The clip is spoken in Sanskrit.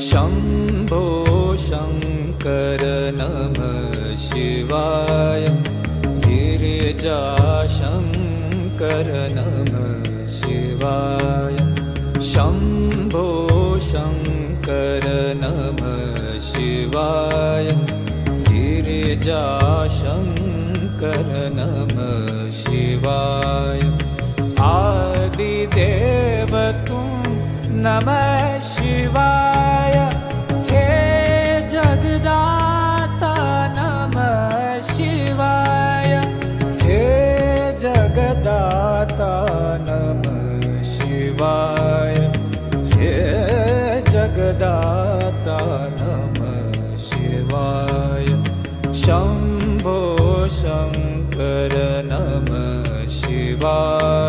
शम्भो शङ्कर नमः शिवाय गिरिजाशङ्कर नमः शिवाय शम्भो शङ्कर नमः शिवाय गिरिजाशङ्कर नमः शिवाय आदिदेव तुम नमः शिवाय हे जगदाता नमः शिवाय हे जगदाता नमः शिवाय हे जगदाता नमः शिवाय शम्भो शङ्कर नमः शिवाय